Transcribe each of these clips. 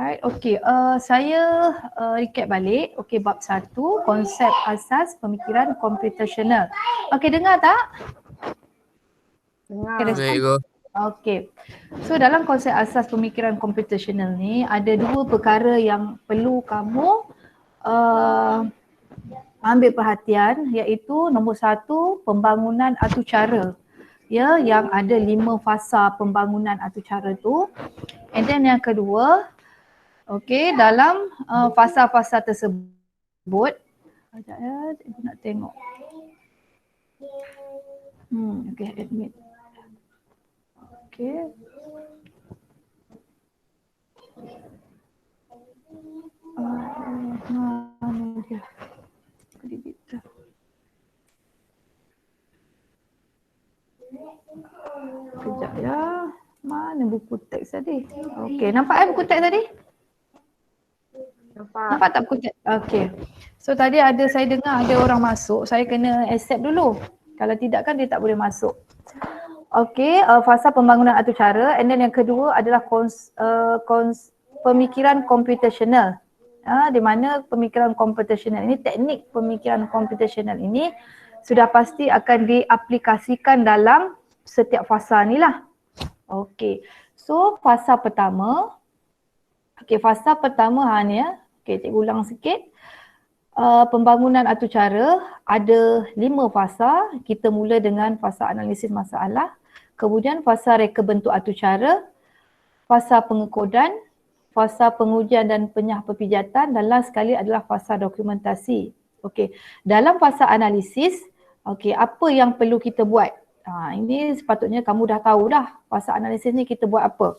Alright, okay. Saya recap balik. Okay, bab 1, konsep asas pemikiran computational. Okay, dengar tak? Dengar. Okay, Baik, Go. okay. So dalam konsep asas pemikiran computational ni ada dua perkara yang perlu kamu ambil perhatian, iaitu nombor 1, pembangunan atur-cara. Ya, yang ada 5 fasa pembangunan atur-cara tu. And then yang kedua, okey, dalam fasa-fasa tersebut, sekejap ya, ibu nak tengok. Okey, admit. Okey. Mana dia? Editor. Sekejap ya. Mana buku teks tadi? Okey, nampak buku teks tadi? Nampak tak buku teks? Okey. So tadi saya dengar ada orang masuk, saya kena accept dulu. Kalau tidak kan dia tak boleh masuk. Okey, fasa pembangunan atur-cara, and then yang kedua adalah pemikiran computational. Di mana pemikiran computational ini, teknik pemikiran computational ini sudah pasti akan diaplikasikan dalam setiap fasa ni lah. Okey, so fasa pertama. Okey, fasa pertama ni ya. Okey, cikgu ulang sikit. Pembangunan atur-cara ada 5 fasa. Kita mula dengan fasa analisis masalah, kemudian fasa reka bentuk atur-cara, fasa pengekodan, fasa pengujian dan penyah perpijatan, dan last sekali adalah fasa dokumentasi. Okey, dalam fasa analisis, okey, apa yang perlu kita buat? Ini sepatutnya kamu dah tahu dah, fasa analisis ni kita buat apa.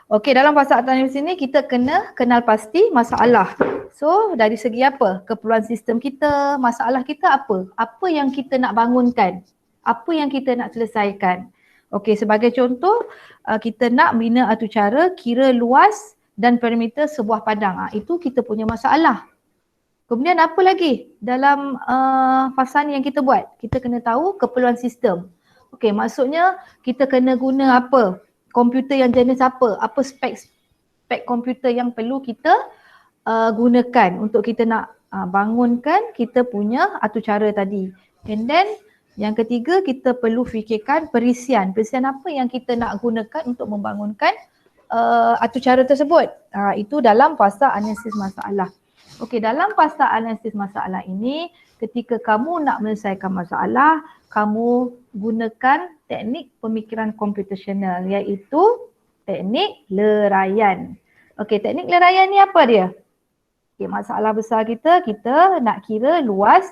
Okey, dalam fasa analisis ni kita kena kenal pasti masalah. So dari segi apa? Keperluan sistem kita, masalah kita apa? Apa yang kita nak bangunkan? Apa yang kita nak selesaikan? Okey, sebagai contoh, kita nak bina atur-cara kira luas dan perimeter sebuah padang. Itu kita punya masalah. Kemudian apa lagi dalam fasa ni yang kita buat? Kita kena tahu keperluan sistem. Okey, maksudnya kita kena guna apa? Komputer yang jenis apa? Apa spek komputer yang perlu kita gunakan untuk kita nak bangunkan kita punya atur-cara tadi. And then yang ketiga, kita perlu fikirkan perisian. Perisian apa yang kita nak gunakan untuk membangunkan atur-cara tersebut. Itu dalam fasa analisis masalah. Okey, dalam fasa analisis masalah ini, ketika kamu nak menyelesaikan masalah, kamu gunakan teknik pemikiran computational, iaitu teknik leraian. Okey, teknik leraian ni apa dia? Okey, masalah besar kita nak kira luas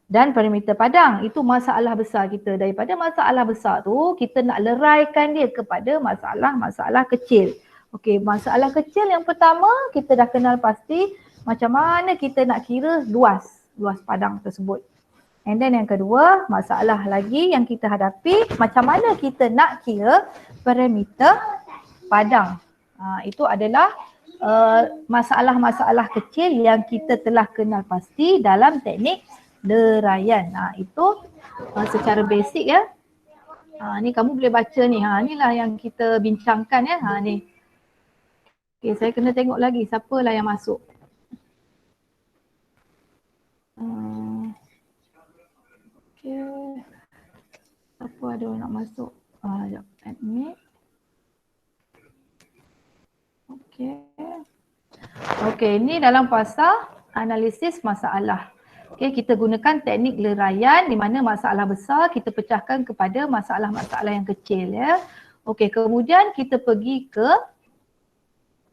dan perimeter padang. Itu masalah besar kita. Daripada masalah besar tu, kita nak leraikan dia kepada masalah-masalah kecil. Okey, masalah kecil yang pertama, kita dah kenal pasti macam mana kita nak kira luas padang tersebut. And then yang kedua, masalah lagi yang kita hadapi, macam mana kita nak kira perimeter padang. Itu adalah masalah-masalah kecil yang kita telah kenal pasti dalam teknik leraian. Itu secara basic ya. Ni kamu boleh baca ni. Inilah yang kita bincangkan ya. Ni. Okay, saya kena tengok lagi siapalah yang masuk. Okay. Siapa ada orang nak masuk? Sekejap. Admit. Okay, ini dalam fasa analisis masalah. Okay, kita gunakan teknik leraian di mana masalah besar kita pecahkan kepada masalah-masalah yang kecil ya. Okay, kemudian kita pergi ke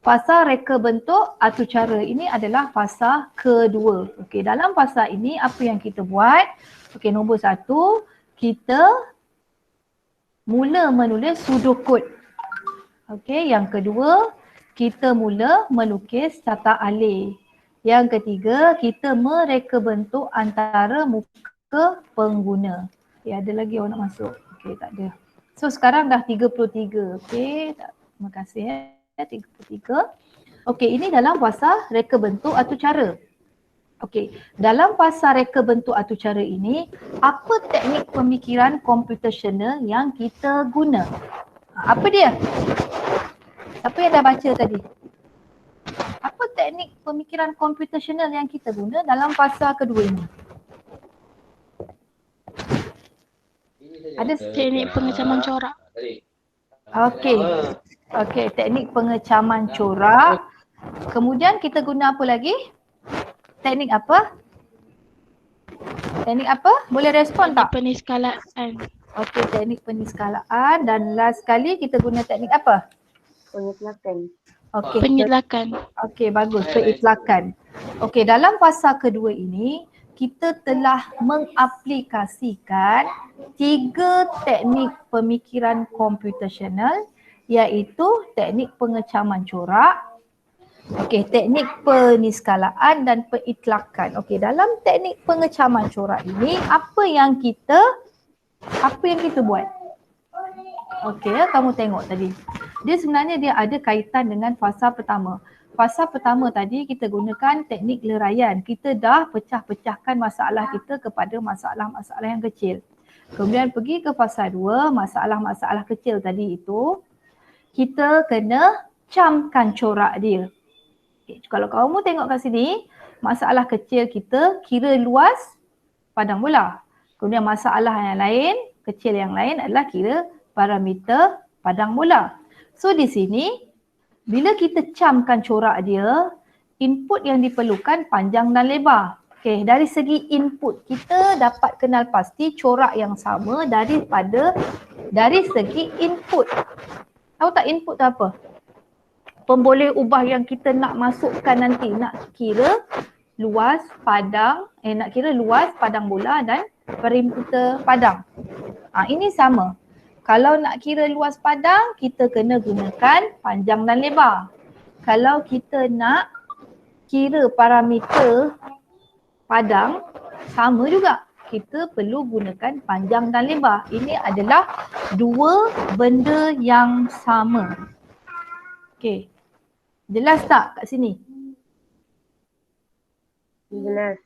fasa reka bentuk atur-cara. Ini adalah fasa kedua. Okay, dalam fasa ini apa yang kita buat? Okay, nombor 1, kita mula menulis pseudocode. Okay, yang kedua, kita mula melukis tata alih. Yang ketiga, kita mereka bentuk antara muka pengguna. Okay, ada lagi orang nak masuk? Okay, tak ada. So sekarang dah 33. Okay, terima kasih ya. 33. Okey, ini dalam fasa reka bentuk atur-cara. Okey, dalam fasa reka bentuk atur-cara ini, apa teknik pemikiran computational yang kita guna? Apa dia? Siapa yang dah baca tadi? teknik pemikiran computational yang kita guna dalam fasa kedua ini? Ada Teknik pengecaman corak. okey. Okey, teknik pengecaman corak. Kemudian kita guna apa lagi? Teknik apa? Teknik apa? Boleh respon Teknik tak? peniskalaan. Okey, teknik peniskalaan dan last sekali kita guna teknik apa? Pengitlakan. Okey. Penyitlakan. Okey, bagus. Peritlakan. Okey, dalam fasa kedua ini kita telah mengaplikasikan 3 teknik pemikiran computational iaitu teknik pengecaman corak, okey, teknik peniskalaan dan peritlakan. Okey, dalam teknik pengecaman corak ini apa yang kita buat? Okey, kamu tengok tadi. Dia sebenarnya dia ada kaitan dengan fasa pertama. Fasa pertama tadi kita gunakan teknik leraian. Kita dah pecah-pecahkan masalah kita kepada masalah-masalah yang kecil. Kemudian pergi ke fasa 2, masalah-masalah kecil tadi itu kita kena camkan corak dia. Okay, kalau kamu tengok kat sini, masalah kecil kita kira luas padang bola. Kemudian masalah yang lain, kecil yang lain adalah kira parameter padang bola. So di sini, bila kita camkan corak dia, input yang diperlukan panjang dan lebar. Okey, dari segi input, kita dapat kenal pasti corak yang sama dari segi input. Tahu tak input tu apa? Pemboleh ubah yang kita nak masukkan nanti, nak kira luas padang bola dan perimeter padang. Ini sama. Kalau nak kira luas padang, kita kena gunakan panjang dan lebar. Kalau kita nak kira parameter padang, sama juga. Kita perlu gunakan panjang dan lebar. Ini adalah dua benda yang sama. Okey. Jelas tak kat sini? Jelas.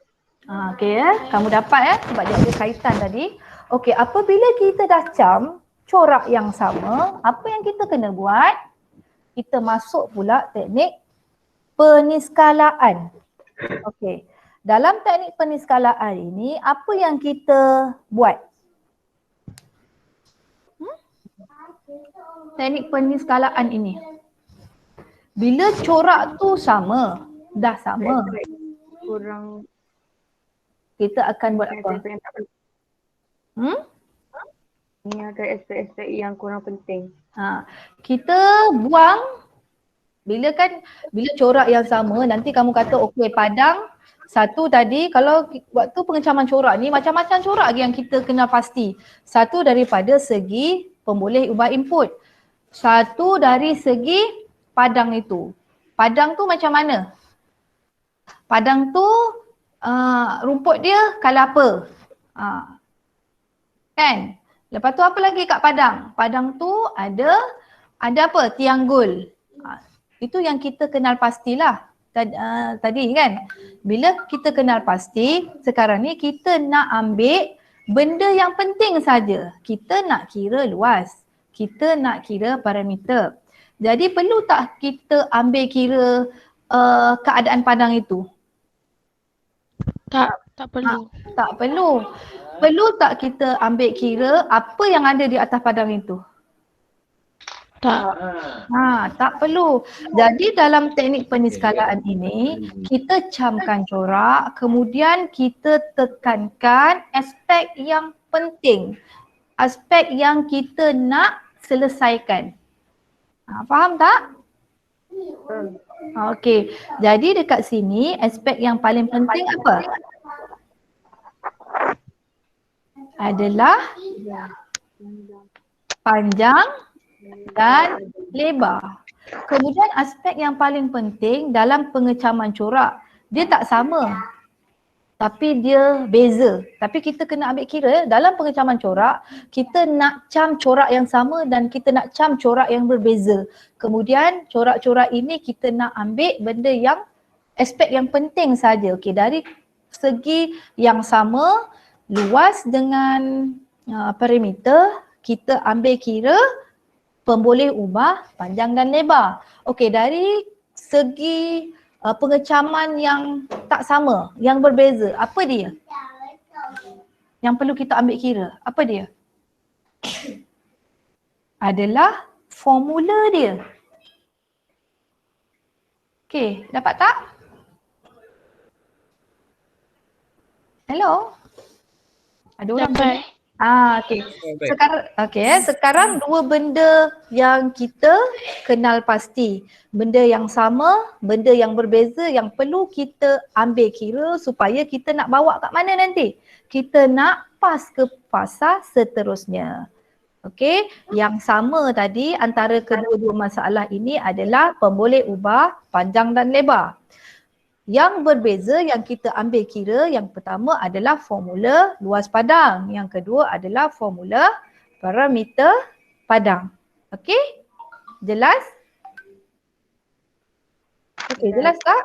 Okey kamu dapat sebab dia ada kaitan tadi. Okey, apabila kita dah cam corak yang sama, apa yang kita kena buat? Kita masuk pula teknik peniskalaan. Okey. Dalam teknik peniskalaan ini, apa yang kita buat? Teknik peniskalaan ini. Bila corak tu sama, dah sama, Kurang kita akan buat apa? Ini ada aspek-aspek yang kurang penting. Kita buang, bila corak yang sama, nanti kamu kata okey padang satu tadi, kalau waktu pengecaman corak ni macam-macam corak lagi yang kita kena pasti. Satu daripada segi pemboleh ubah input. Satu dari segi padang itu. Padang tu macam mana? Padang tu rumput dia color apa? Kan? Lepas tu apa lagi kat padang? Padang tu ada apa? Tiang gul. Itu yang kita kenal pastilah. Tadi kan, bila kita kenal pasti, sekarang ni kita nak ambil benda yang penting saja. Kita nak kira luas, kita nak kira parameter. Jadi perlu tak kita ambil kira keadaan padang itu? Tak perlu. Tak perlu. Perlu tak kita ambil kira apa yang ada di atas padang itu? Tak. Tak perlu. Jadi dalam teknik peniskalaan ini, kita camkan corak, kemudian kita tekankan aspek yang penting. Aspek yang kita nak selesaikan. Faham tak? Okey. Jadi dekat sini aspek yang paling penting apa? Adalah panjang dan lebar. Kemudian aspek yang paling penting dalam pengecaman corak, dia tak sama. Tapi dia beza. Tapi kita kena ambil kira dalam pengecaman corak, kita nak cam corak yang sama dan kita nak cam corak yang berbeza. Kemudian corak-corak ini kita nak ambil benda yang aspek yang penting saja. Okey, dari segi yang sama, luas dengan perimeter, kita ambil kira pemboleh ubah panjang dan lebar. Okey, dari segi pengecaman yang tak sama, yang berbeza. Apa dia? Yang perlu kita ambil kira. Apa dia? Adalah formula dia. Okey, dapat tak? Hello? Ada orang Dapat. okey. Sekarang dua benda yang kita kenal pasti. Benda yang sama, benda yang berbeza yang perlu kita ambil kira supaya kita nak bawa kat mana nanti? Kita nak pas ke fasa seterusnya. Okey, yang sama tadi antara kedua-dua masalah ini adalah pemboleh ubah panjang dan lebar. Yang berbeza yang kita ambil kira yang pertama adalah formula luas padang. Yang kedua adalah formula parameter padang. Okey? Jelas? Okey, jelas tak?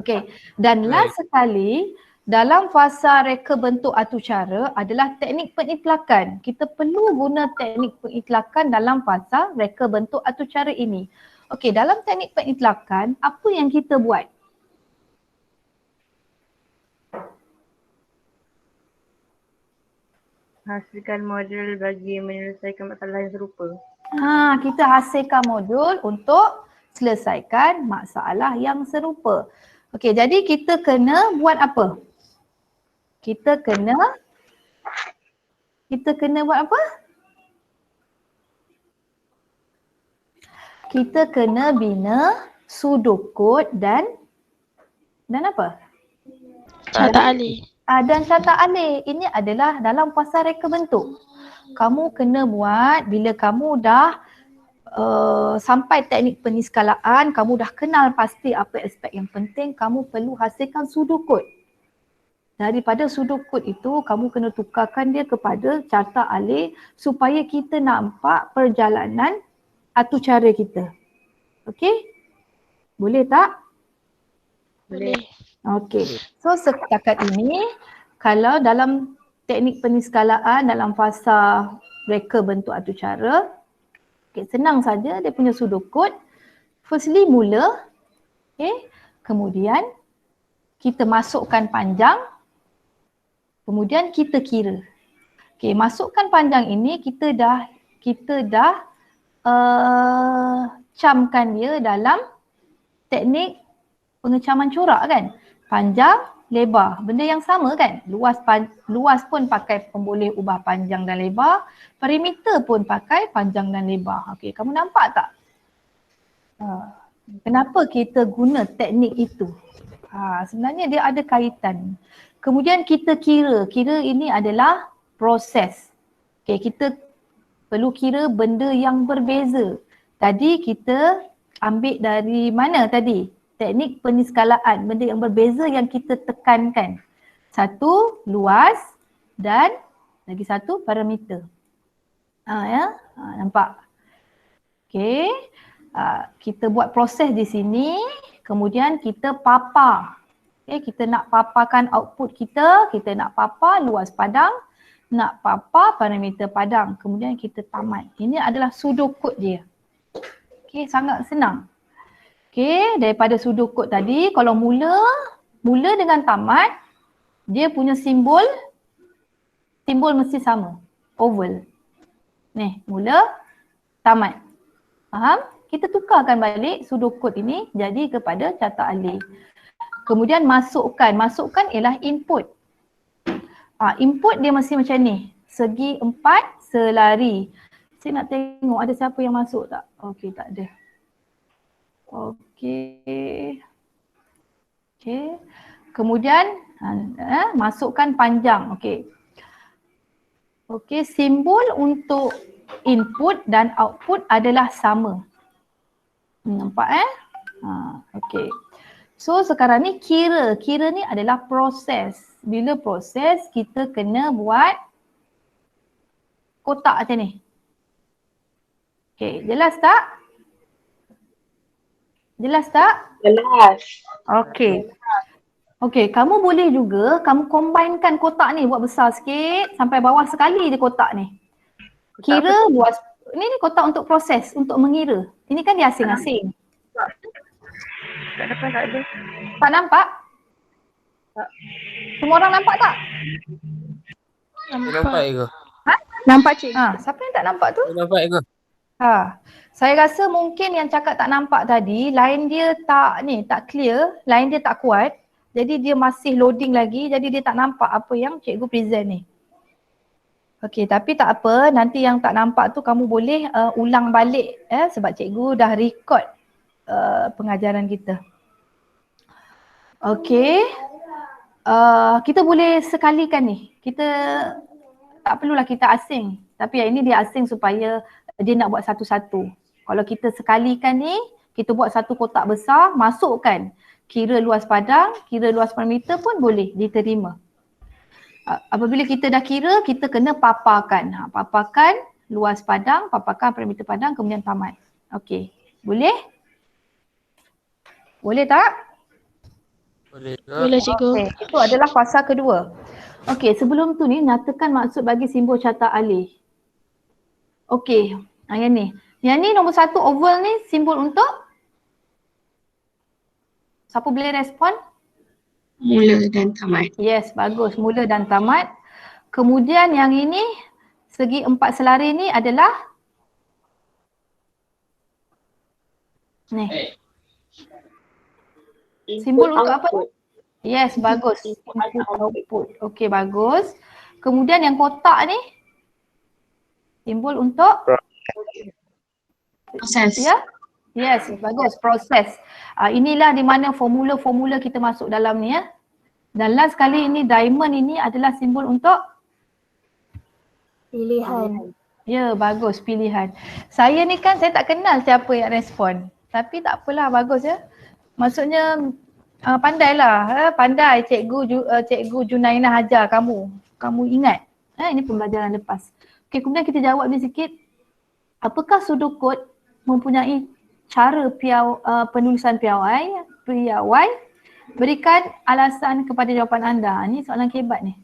Okey. Dan last sekali, dalam fasa reka bentuk atur-cara adalah teknik pengitlakan. Kita perlu guna teknik pengitlakan dalam fasa reka bentuk atur-cara ini. Okey, dalam teknik pengitlakan, apa yang kita buat? Hasilkan modul bagi menyelesaikan masalah yang serupa. Kita hasilkan modul untuk selesaikan masalah yang serupa. Okey, jadi kita kena buat apa? Kita kena buat apa? Kita kena bina sudukut dan apa? Catat alih. Dan catat alih. Ini adalah dalam fasa reka bentuk. Kamu kena buat bila kamu dah sampai teknik peniskalaan, kamu dah kenal pasti apa aspek yang penting, kamu perlu hasilkan sudukut. Daripada sudukut itu, kamu kena tukarkan dia kepada catat alih supaya kita nampak perjalanan atur cara kita. Okey? Boleh tak? Boleh. Okey. So setakat ini kalau dalam teknik peniskalaan dalam fasa reka bentuk atur cara, okay, senang saja dia punya sudukut. Firstly mula, okay, kemudian kita masukkan panjang, kemudian kita kira. Okay, masukkan panjang ini kita dah camkan dia dalam teknik pengecaman corak kan. Panjang, lebar, benda yang sama kan. Luas pun pakai pemboleh ubah panjang dan lebar, perimeter pun pakai panjang dan lebar. Okey, kamu nampak tak? Kenapa kita guna teknik itu? Sebenarnya dia ada kaitan. Kemudian kita kira ini adalah proses. Okey, kita perlu kira benda yang berbeza. Tadi kita ambil dari mana tadi? Teknik peniskalaan, benda yang berbeza yang kita tekankan. Satu, luas dan lagi satu, parameter. Nampak? Okey. Kita buat proses di sini, kemudian kita papar. Okay, kita nak paparkan output kita nak papar luas padang, nak papar parameter padang, kemudian kita tamat. Ini adalah sudukut dia. Okey, sangat senang. Okey, daripada sudukut tadi, kalau mula dengan tamat, dia punya simbol mesti sama, oval. Ni, mula, tamat. Faham? Kita tukarkan balik sudukut ini jadi kepada catat alih. Kemudian masukkan ialah input. Input dia mesti macam ni, segi 4 selari. Saya nak tengok ada siapa yang masuk tak? Okey, tak ada. Okey. Kemudian masukkan panjang. Okey, simbol untuk input dan output adalah sama. Nampak okey. So sekarang ni kira ni adalah proses. Bila proses kita kena buat kotak macam ni. Okey, jelas tak? Jelas tak? Jelas. Okey, kamu boleh juga kamu combinekan kotak ni, buat besar sikit sampai bawah sekali je kotak ni. Kira luas, ni kotak untuk proses, untuk mengira. Ini kan dia asing-asing. Kat depan tak ada. Tak nampak? Tak. Semua orang nampak tak? Nampak ke? Nampak cikgu. Siapa yang tak nampak tu? Nampak ke? Saya rasa mungkin yang cakap tak nampak tadi, line dia tak clear, line dia tak kuat. Jadi dia masih loading lagi, jadi dia tak nampak apa yang cikgu present ni. Okey, tapi tak apa, nanti yang tak nampak tu kamu boleh ulang balik sebab cikgu dah record pengajaran kita. Okey. Kita boleh sekalikan ni. Kita tak perlulah kita asing. Tapi yang ini dia asing supaya dia nak buat satu-satu. Kalau kita sekalikan ni, kita buat satu kotak besar, masukkan kira luas padang, kira luas perimeter pun boleh diterima. Apabila kita dah kira, kita kena paparkan. Paparkan luas padang, paparkan perimeter padang, kemudian tamat. Okey. Boleh? Boleh tak? Boleh ke? Boleh cikgu. Okay. Itu adalah fasa kedua. Okey, sebelum tu ni nyatakan maksud bagi simbol carta alih. Okey, yang ni. Yang ni nombor satu oval ni simbol untuk? Siapa boleh respon? Mula dan tamat. Yes, bagus. Mula dan tamat. Kemudian yang ini, segi empat selari ni adalah? Ni. Simbol untuk apa? Yes, bagus. Input output. Okey, bagus. Kemudian yang kotak ni? Simbol untuk? Proses. Ya? Yes, bagus. Proses. Inilah di mana formula-formula kita masuk dalam ni ya. Dan last kali ini diamond ini adalah simbol untuk? Pilihan. Ya, bagus. Pilihan. Saya ni kan saya tak kenal siapa yang respon. Tapi tak apalah, bagus ya. Maksudnya pandailah. Pandai cikgu Junainah ajar kamu. Kamu ingat. Ini pembelajaran lepas. Okey, kemudian kita jawab ni sikit. Apakah sudokod mempunyai cara penulisan piawai? Berikan alasan kepada jawapan anda. Ni soalan kebat ni.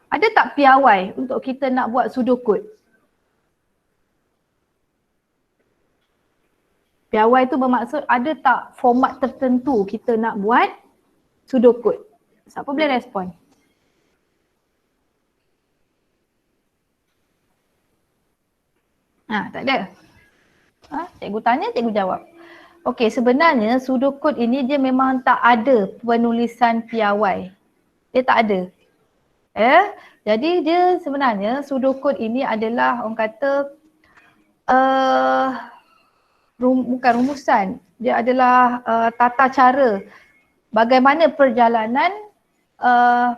Ada tak piawai untuk kita nak buat sudokod? Piawai tu bermaksud ada tak format tertentu kita nak buat sudokod? Siapa boleh respon? Tak ada. Cikgu tanya, cikgu jawab. Okey, sebenarnya sudokod ini dia memang tak ada penulisan piawai. Dia tak ada. Jadi dia sebenarnya sudokod ini adalah orang kata bukan rumusan. Dia adalah tata cara bagaimana perjalanan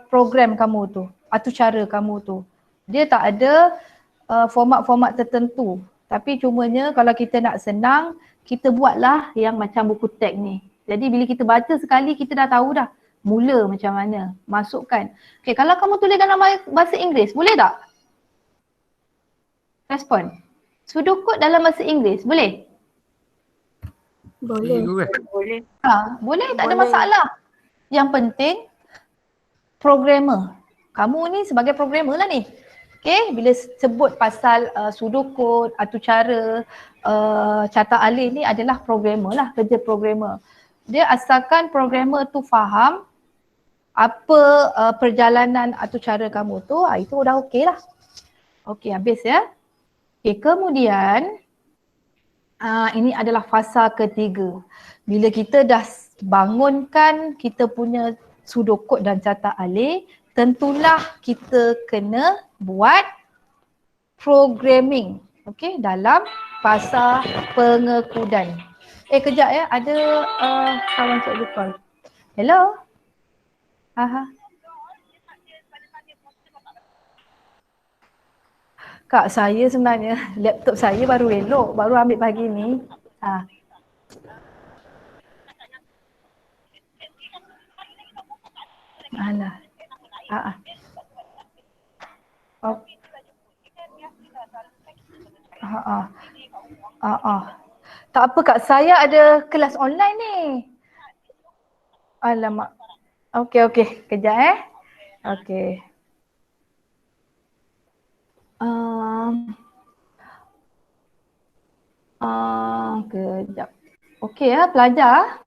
program kamu tu atau cara kamu tu. Dia tak ada format-format tertentu. Tapi cumanya kalau kita nak senang, kita buatlah yang macam buku teks ni. Jadi bila kita baca sekali, kita dah tahu dah mula macam mana, masukkan. Okay, kalau kamu tulis dalam bahasa Inggeris, boleh tak? Respon. Sudokod dalam bahasa Inggeris, boleh? Boleh. Boleh. Boleh, tak ada masalah. Yang penting, programmer. Kamu ni sebagai programmer lah ni. Okay, bila sebut pasal sudokod atau cara carta alih ni adalah programmer lah, kerja programmer. Dia asalkan programmer tu faham apa perjalanan atau cara kamu tu, itu dah okey lah. Okey, habis ya. Okey, kemudian ini adalah fasa ketiga. Bila kita dah bangunkan kita punya sudokod dan carta alih, tentulah kita kena buat programming, okey, dalam fasa pengekudan. Kejap ya, ada kawan cikgu call. Hello? Kak, saya sebenarnya laptop saya baru elok, baru ambil pagi ni. Alah. Tak apa Kak, saya ada kelas online ni. Alamak. Okey. Kejap Okey. Kejap. Okey ya, pelajar.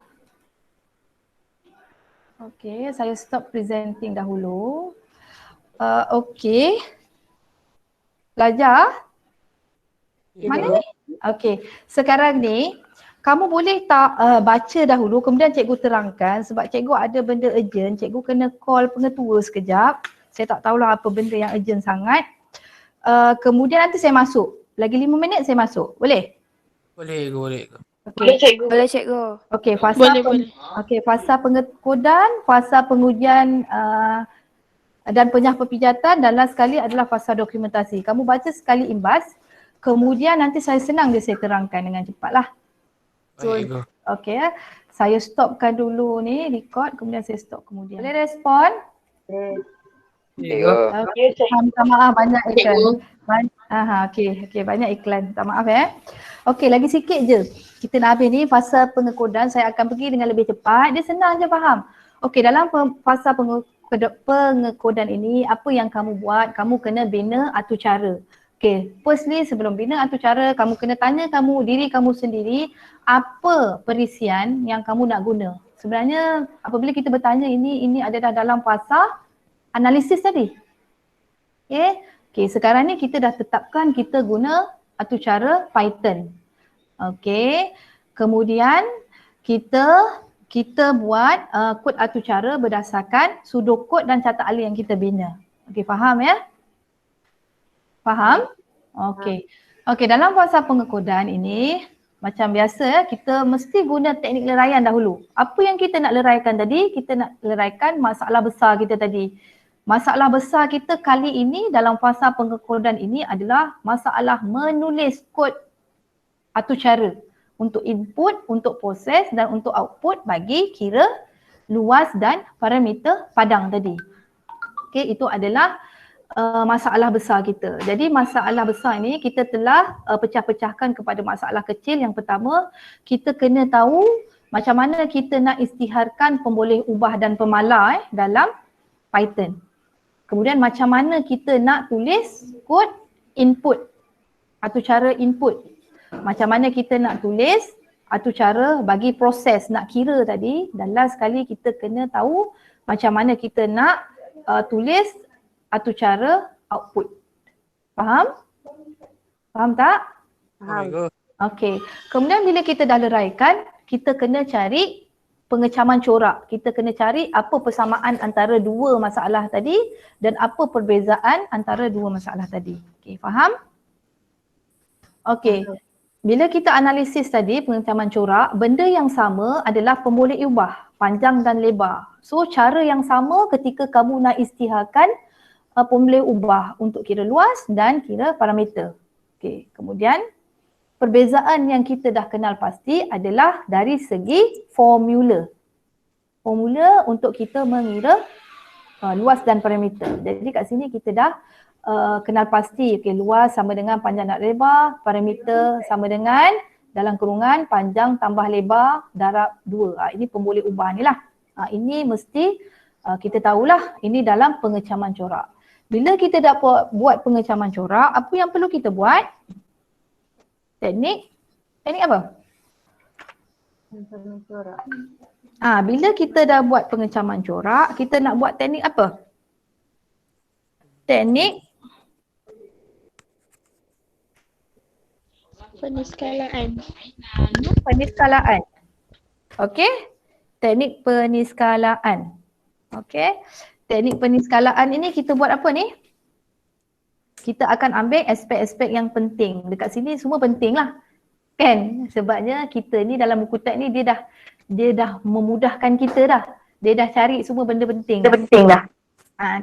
Okey, saya stop presenting dahulu. Okey. Pelajar, mana ni? Okey, sekarang ni kamu boleh tak baca dahulu kemudian cikgu terangkan sebab cikgu ada benda urgent, cikgu kena call pengetua sekejap. Saya tak tahulah apa benda yang urgent sangat. Kemudian nanti saya masuk. Lagi 5 minit saya masuk. Boleh? Boleh ke, boleh ke? Okey. Boleh cikgu. Okey, Boleh. fasa pengekodan, fasa pengujian dan penyah perpijatan dan last sekali adalah fasa dokumentasi. Kamu baca sekali imbas, kemudian nanti saya senang je saya terangkan dengan cepatlah. Baik ke? Okey, saya stopkan dulu ni record, kemudian saya stop kemudian. Boleh respon? Boleh. Boleh ke? Minta maaf banyak iklan. Okey, banyak iklan. Minta maaf Okey, lagi sikit je. Kita nak habis ni fasa pengekodan, saya akan pergi dengan lebih cepat. Dia senang je faham. Okey, dalam fasa pengekodan ini apa yang kamu buat? Kamu kena bina atur cara. Okey, firstly sebelum bina atur cara, kamu kena tanya diri kamu sendiri apa perisian yang kamu nak guna. Sebenarnya apabila kita bertanya ini adalah dalam fasa analisis tadi. Okey, sekarang ni kita dah tetapkan kita guna atur cara Python. Okey, kemudian kita buat kod atur cara berdasarkan pseudocode dan catat alih yang kita bina. Okey, faham ya? Faham? Okey. Okey, dalam fasa pengekodan ini macam biasa kita mesti guna teknik leraian dahulu. Apa yang kita nak leraikan tadi? Kita nak leraikan masalah besar kita tadi. Masalah besar kita kali ini dalam fasa pengekodan ini adalah masalah menulis kod atur cara untuk input, untuk proses dan untuk output bagi kira luas dan parameter padang tadi. Okey, itu adalah masalah besar kita. Jadi masalah besar ni kita telah pecah-pecahkan kepada masalah kecil. Yang pertama, kita kena tahu macam mana kita nak isytiharkan pemboleh ubah dan pemalar dalam Python. Kemudian macam mana kita nak tulis kod input atau cara input. Macam mana kita nak tulis atau cara bagi proses nak kira tadi. Dan last sekali kita kena tahu macam mana kita nak tulis atau cara output. Faham? Faham tak? Boleh ke? Okey. Kemudian bila kita dah leraikan, kita kena cari pengecaman corak. Kita kena cari apa persamaan antara dua masalah tadi dan apa perbezaan antara dua masalah tadi. Okey, faham? Okey. Bila kita analisis tadi pengecaman corak, benda yang sama adalah pemboleh ubah, panjang dan lebar. So cara yang sama ketika kamu nak isytiharkan pemboleh ubah untuk kira luas dan kira parameter. Okey, kemudian perbezaan yang kita dah kenal pasti adalah dari segi formula. Formula untuk kita mengira luas dan parameter. Jadi kat sini kita dah kenal pasti, okay, luas sama dengan panjang dan lebar, parameter sama dengan dalam kurungan panjang tambah lebar darab 2. Ini pemboleh ubah ni lah. Ini mesti kita tahulah, ini dalam pengecaman corak. Bila kita dah buat pengecaman corak, apa yang perlu kita buat? Teknik apa? Pengecaman corak. Bila kita dah buat pengecaman corak, kita nak buat teknik apa? Teknik Peniskalaan. peniskalaan. Okey? Teknik peniskalaan. Okey? Teknik peniskalaan ini kita buat apa ni? Kita akan ambil aspek-aspek yang penting. Dekat sini semua penting lah. Kan? Sebabnya kita ni dalam buku teks ni dia dah memudahkan kita dah. Dia dah cari semua benda penting. Benda penting dah.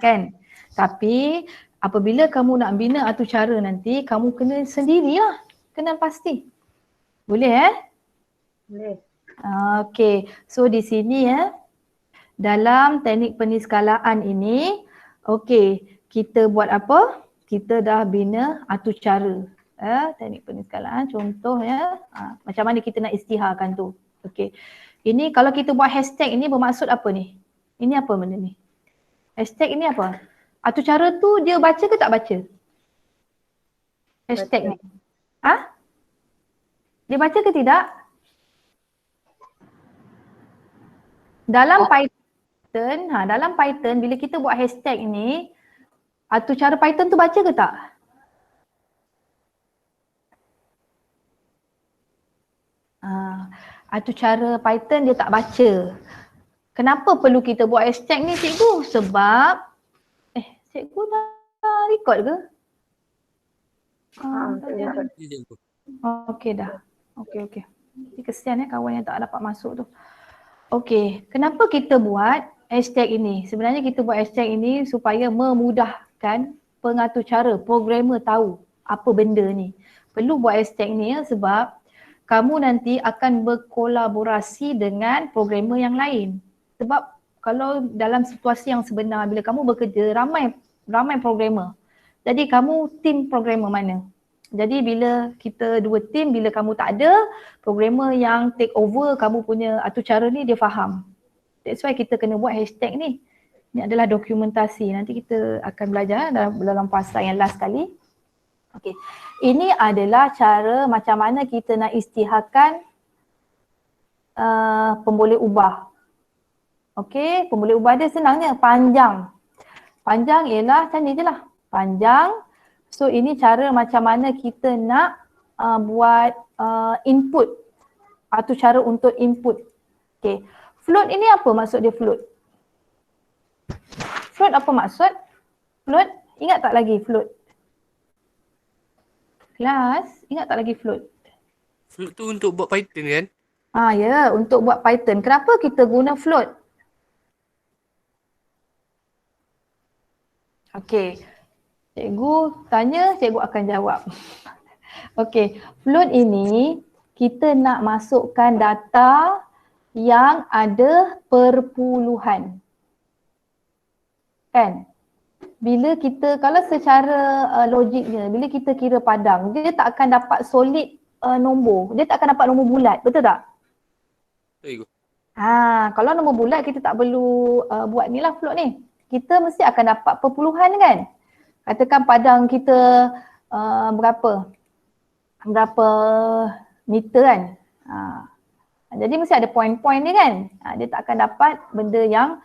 Kan? Tapi apabila kamu nak bina atur cara nanti, kamu kena sendirilah. Kena pasti. Boleh Boleh. Okey. So di sini dalam teknik peniskalaan ini, okey, kita buat apa? Kita dah bina atur cara. Teknik peniskalaan contoh macam mana kita nak isytiharkan tu. Okey. Ini kalau kita buat hashtag ini bermaksud apa ni? Ini apa benda ni? Hashtag ini apa? Atur cara tu dia baca ke tak baca? Hashtag ni. Dia baca ke tidak? Dalam Python, dalam Python bila kita buat hashtag ni, atur cara Python tu baca ke tak? Atur cara Python dia tak baca. Kenapa perlu kita buat hashtag ni cikgu? Sebab cikgu dah record ke? Tak ada. Cikgu. Okey dah. Okey. Jadi kesian kawan yang tak dapat masuk tu. Okey, kenapa kita buat hashtag ini? Sebenarnya kita buat hashtag ini supaya memudahkan pengatur cara, programmer tahu apa benda ni. Perlu buat hashtag ni sebab kamu nanti akan berkolaborasi dengan programmer yang lain. Sebab kalau dalam situasi yang sebenar bila kamu bekerja ramai programmer. Jadi kamu tim programmer mana? Jadi bila kita dua tim, bila kamu tak ada, programmer yang take over kamu punya atur cara ni dia faham. That's why kita kena buat hashtag ni. Ini adalah dokumentasi. Nanti kita akan belajar dalam fasa yang last kali. Okey. Ini adalah cara macam mana kita nak isytiharkan pemboleh ubah. Okey, pemboleh ubah dia senangnya panjang. Panjang ialah macam ni je lah. Panjang. So ini cara macam mana kita nak buat input. Atur cara untuk input. Okay. Float ini apa maksud dia float? Float apa maksud? Float, ingat tak lagi float? Kelas, ingat tak lagi float? Float tu untuk buat Python kan? Ya, untuk buat Python. Kenapa kita guna float? Okay. Cikgu tanya, cikgu akan jawab. Okey, float ini kita nak masukkan data yang ada perpuluhan. Kan? Bila kita, kalau secara logiknya, bila kita kira padang, dia tak akan dapat solid nombor. Dia tak akan dapat nombor bulat, betul tak? Cikgu. Kalau nombor bulat kita tak perlu buat ni lah float ni. Kita mesti akan dapat perpuluhan kan? Katakan padang kita berapa meter kan. Jadi mesti ada point-point dia kan. Dia tak akan dapat benda yang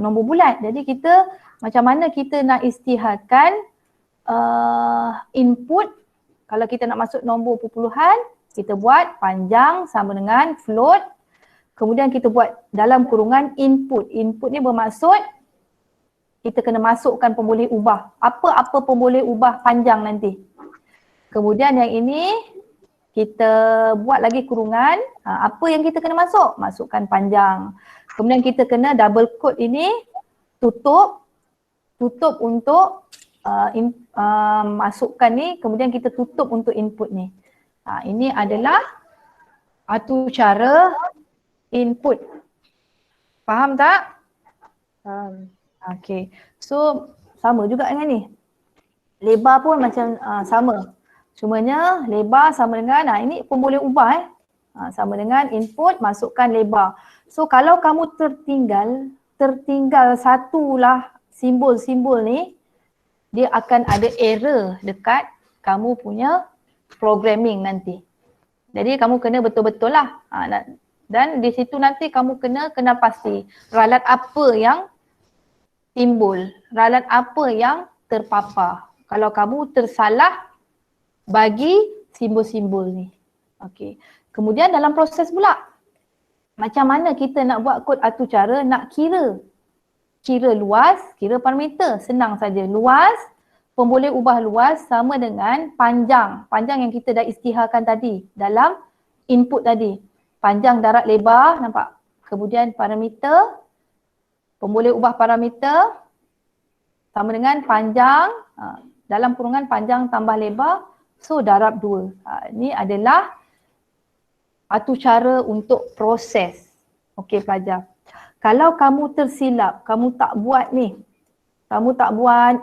nombor bulat. Jadi kita macam mana kita nak isytiharkan input. Kalau kita nak masuk nombor perpuluhan, kita buat panjang sama dengan float. Kemudian kita buat dalam kurungan input. Input ni bermaksud kita kena masukkan pemboleh ubah. Apa-apa pemboleh ubah panjang nanti. Kemudian yang ini kita buat lagi kurungan. Apa yang kita kena masuk? Masukkan panjang. Kemudian kita kena double quote ini tutup untuk masukkan ni. Kemudian kita tutup untuk input ni. Ini adalah atur cara input. Faham tak? Okay, so sama juga dengan ni. Lebar pun macam sama. Cumanya lebar sama dengan, ini pemboleh ubah sama dengan input masukkan lebar. So kalau kamu tertinggal satulah simbol-simbol ni, dia akan ada error dekat kamu punya programming nanti. Jadi kamu kena betul-betul lah. Dan di situ nanti kamu kena kenal pasti ralat apa yang timbul, ralat apa yang terpapar. Kalau kamu tersalah bagi simbol-simbol ni. Okey. Kemudian dalam proses pula, macam mana kita nak buat kod atur cara nak kira. Kira luas, kira parameter. Senang saja. Luas, pemboleh ubah luas sama dengan panjang. Panjang yang kita dah isytiharkan tadi dalam input tadi. Panjang, darat, lebar, nampak? Kemudian parameter, pemboleh ubah parameter sama dengan panjang, dalam kurungan panjang tambah lebar, so darab 2. Ini adalah atur cara untuk proses. Okey pelajar. Kalau kamu tersilap, kamu tak buat ni, kamu tak buat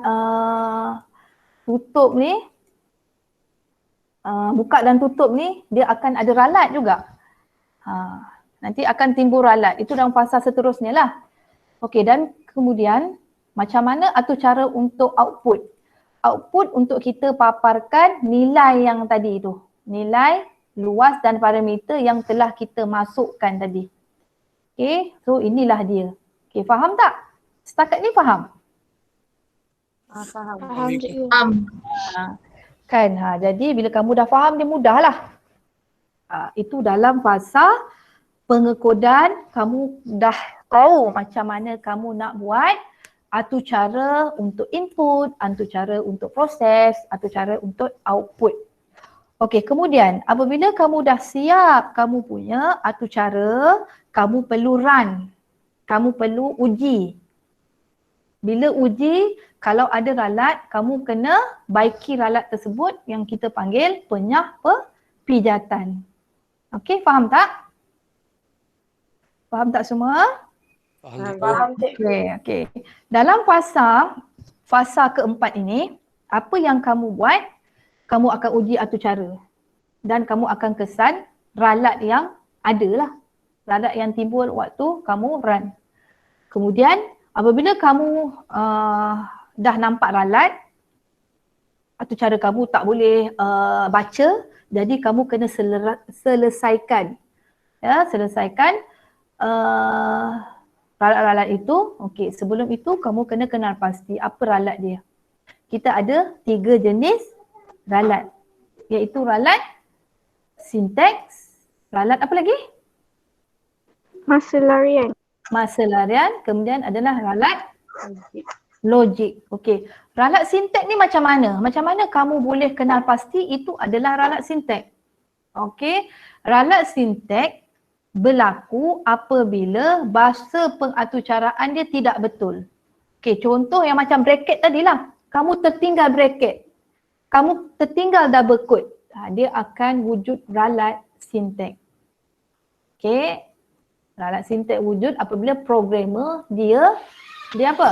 tutup ni, buka dan tutup ni, dia akan ada ralat juga. Nanti akan timbul ralat. Itu dalam fasa seterusnya lah. Okey, dan kemudian macam mana atur cara untuk output? Output untuk kita paparkan nilai yang tadi tu. Nilai luas dan parameter yang telah kita masukkan tadi. Okay, so inilah dia. Okay, faham tak? Setakat ni faham? Faham. Faham Cikgu. cikgu. Kan, jadi bila kamu dah faham dia mudahlah. Itu dalam fasa pengekodan, kamu dah tahu macam mana kamu nak buat, atur cara untuk input, atur cara untuk proses, atur cara untuk output. Okey, kemudian apabila kamu dah siap kamu punya atur cara, kamu perlu run. Kamu perlu uji. Bila uji, kalau ada ralat, kamu kena baiki ralat tersebut yang kita panggil penyah pijatan. Okey, faham tak? Faham tak semua? Faham cikgu. Okey. Dalam fasa keempat ini, apa yang kamu buat? Kamu akan uji atur cara. Dan kamu akan kesan ralat yang ada lah. Ralat yang timbul waktu kamu run. Kemudian apabila kamu dah nampak ralat, atur cara kamu tak boleh baca, jadi kamu kena selesaikan. Ya, selesaikan ralat-ralat itu. Okey, sebelum itu kamu kena kenal pasti apa ralat dia. Kita ada 3 jenis ralat, iaitu ralat sinteks, ralat apa lagi? Masa larian. Masa larian, kemudian adalah ralat logik. Okey, ralat sinteks ni macam mana? Macam mana kamu boleh kenal pasti itu adalah ralat sinteks? Okey, ralat sinteks berlaku apabila bahasa pengaturcaraan dia tidak betul. Okey, contoh yang macam bracket tadilah. Kamu tertinggal bracket. Kamu tertinggal double quote. Dia akan wujud ralat sinteks. Okey. Ralat sinteks wujud apabila programmer dia apa?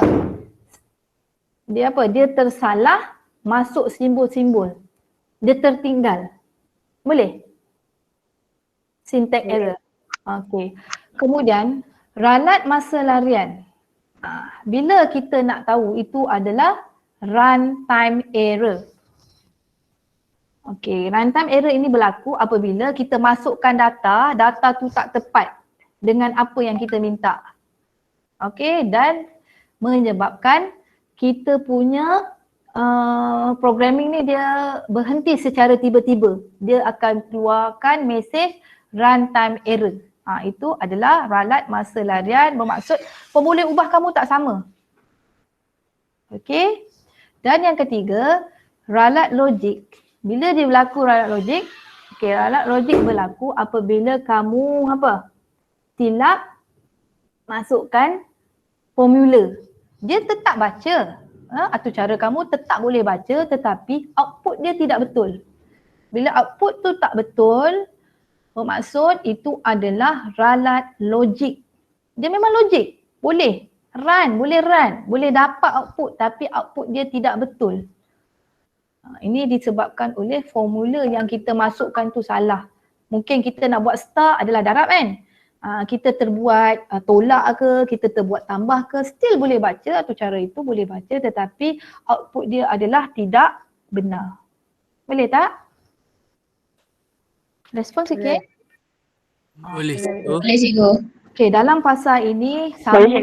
Dia apa? Dia tersalah masuk simbol-simbol. Dia tertinggal. Boleh? Syntax error. Okey. Kemudian ralat masa larian. Bila kita nak tahu itu adalah runtime error. Okey, runtime error ini berlaku apabila kita masukkan data tu tak tepat dengan apa yang kita minta. Okey, dan menyebabkan kita punya programming ni dia berhenti secara tiba-tiba. Dia akan keluarkan mesej runtime error. Itu adalah ralat masa larian, bermaksud pemboleh ubah kamu tak sama. Okey. Dan yang ketiga, ralat logik. Bila dia berlaku ralat logik? Okey, ralat logik berlaku apabila kamu apa? Silap masukkan formula. Dia tetap baca. Atur cara kamu tetap boleh baca tetapi output dia tidak betul. Bila output tu tak betul, bermaksud itu adalah ralat logik. Dia memang logik. Boleh run, boleh dapat output tapi output dia tidak betul. Ini disebabkan oleh formula yang kita masukkan tu salah. Mungkin kita nak buat star adalah darab kan? Kita terbuat tolak ke, kita terbuat tambah ke, still boleh baca atau cara itu boleh baca tetapi output dia adalah tidak benar. Boleh tak? Respon sikit. Boleh cikgu. Boleh cikgu. Okey, dalam fasa ini sama.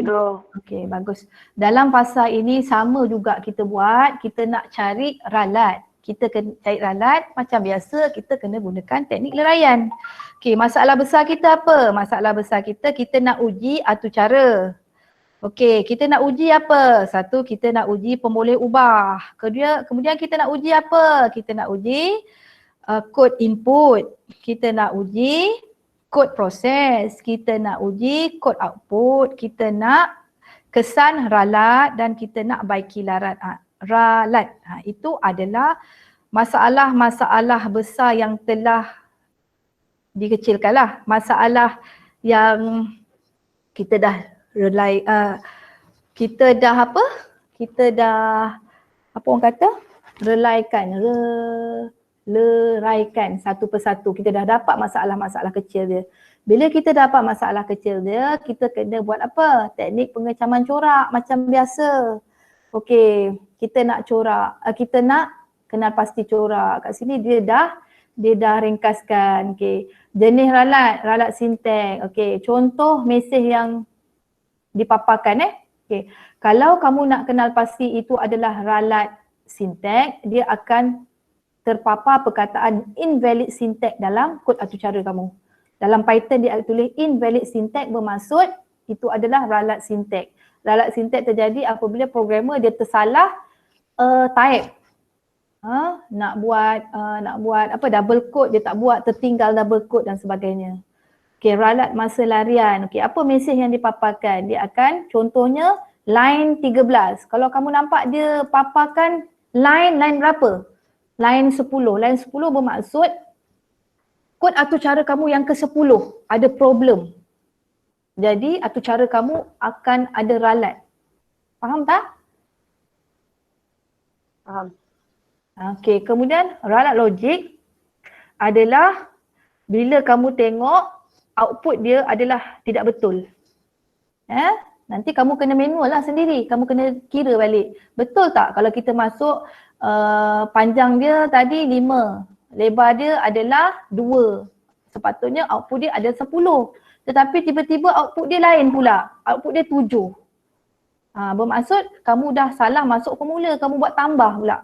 Okey, bagus. Dalam fasa ini sama juga kita buat, kita nak cari ralat. Kita kena cari ralat macam biasa, kita kena gunakan teknik leraian. Okey, masalah besar kita apa? Masalah besar kita nak uji atur cara. Okey, kita nak uji apa? Satu, kita nak uji pemboleh ubah. Kemudian kita nak uji apa? Kita nak uji kod input. Kita nak uji kod proses, kita nak uji kod output, kita nak kesan ralat dan kita nak baiki ralat. Itu adalah masalah-masalah besar yang telah dikecilkan lah. Masalah yang kita dah leraikan satu persatu. Kita dah dapat masalah-masalah kecil dia. Bila kita dapat masalah kecil dia, kita kena buat apa? Teknik pengecaman corak macam biasa. Okey, kita nak corak, kita nak kenal pasti corak. Kat sini dia dah dia dah ringkaskan. Okey. Jenis ralat sintek. Okey, contoh mesej yang dipaparkan Okey. Kalau kamu nak kenal pasti itu adalah ralat sintek, dia akan terpapar perkataan invalid sintek dalam kod atucara kamu. Dalam Python dia ada tulis invalid sintek bermaksud itu adalah ralat sintek. Ralat sintek terjadi apabila programmer dia tersalah type. Nak buat apa double quote dia tak buat, tertinggal double quote dan sebagainya. Okey, ralat masa larian. Okey, apa mesej yang dipaparkan? Dia akan contohnya line 13. Kalau kamu nampak dia paparkan line berapa? Line 10. Line 10 bermaksud kod atucara kamu yang ke-10 ada problem. Jadi atucara kamu akan ada ralat. Faham tak? Faham. Okey, kemudian ralat logik adalah bila kamu tengok output dia adalah tidak betul. Nanti kamu kena manual lah sendiri, kamu kena kira balik. Betul tak kalau kita masuk panjang dia tadi 5, lebar dia adalah 2. Sepatutnya output dia ada 10. Tetapi tiba-tiba output dia lain pula, output dia 7. Bermaksud kamu dah salah masuk formula, kamu buat tambah pula.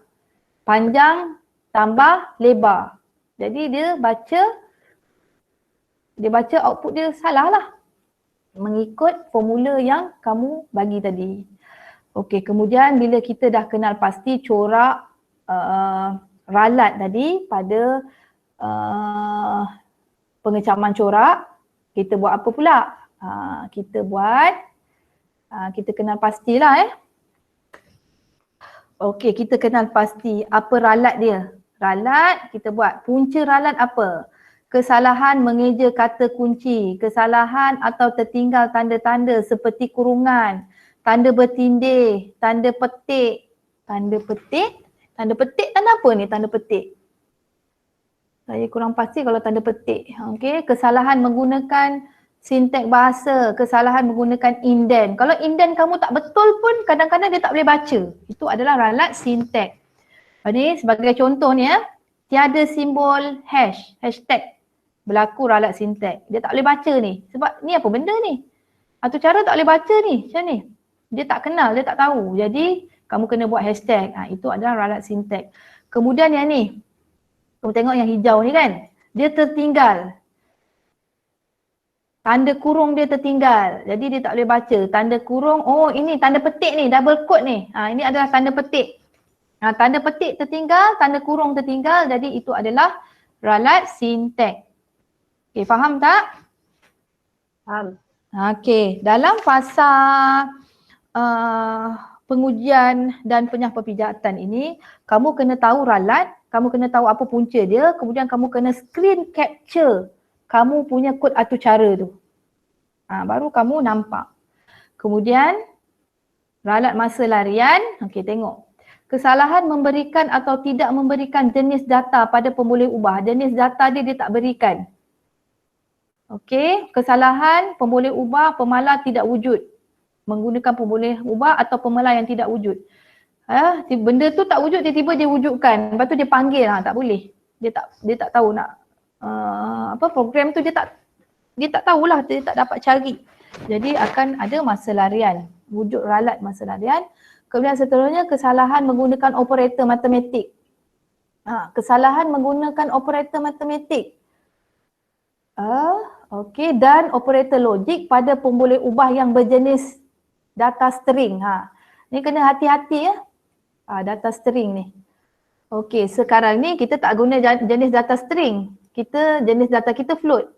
Panjang tambah lebar. Jadi dia baca output dia salah lah. Mengikut formula yang kamu bagi tadi. Okey, kemudian bila kita dah kenal pasti corak ralat tadi pada pengecaman corak, kita buat apa pula? Kita kenal pastilah Okey, kita kenal pasti apa ralat dia. Ralat kita buat punca ralat apa? Kesalahan mengeja kata kunci, kesalahan atau tertinggal tanda-tanda seperti kurungan, tanda bertindih, tanda petik. Tanda petik tanda apa ni tanda petik? Saya kurang pasti kalau tanda petik. Okey, kesalahan menggunakan sintek bahasa, kesalahan menggunakan indent. Kalau indent kamu tak betul pun kadang-kadang dia tak boleh baca. Itu adalah ralat sintek. Ini sebagai contoh ni tiada simbol hashtag berlaku ralat sintek. Dia tak boleh baca ni. Sebab ni apa benda ni? Atau cara tak boleh baca ni. Macam ni. Dia tak kenal, dia tak tahu. Jadi kamu kena buat hashtag. Itu adalah ralat sintek. Kemudian yang ni. Kamu tengok yang hijau ni kan. Dia tertinggal. Tanda kurung dia tertinggal. Jadi dia tak boleh baca. Tanda kurung, oh ini tanda petik ni, double quote ni. Ini adalah tanda petik. Tanda petik tertinggal, tanda kurung tertinggal. Jadi itu adalah ralat sintek. Okay, faham tak? Faham. Okay, dalam fasa pengujian dan penyahpepijatan ini, kamu kena tahu ralat, kamu kena tahu apa punca dia, kemudian kamu kena screen capture kamu punya kod atucara tu. Baru kamu nampak. Kemudian ralat masa larian, okey tengok. Kesalahan memberikan atau tidak memberikan jenis data pada pemboleh ubah. Jenis data dia tak berikan. Okey, kesalahan pemboleh ubah pemalar tidak wujud. Menggunakan pemboleh ubah atau pemalar yang tidak wujud. Benda tu tak wujud, tiba-tiba dia wujudkan. Lepas tu dia panggil, tak boleh. Dia tak tahu nak program tu dia tak tahulah, dia tak dapat cari. Jadi akan ada masa larian, wujud ralat masa larian. Kemudian seterusnya kesalahan menggunakan operator matematik. Kesalahan menggunakan operator matematik. Okey, dan operator logik pada pemboleh ubah yang berjenis data string. Ni kena hati-hati data string ni. Okey, sekarang ni kita tak guna jenis data string. Jenis data kita float.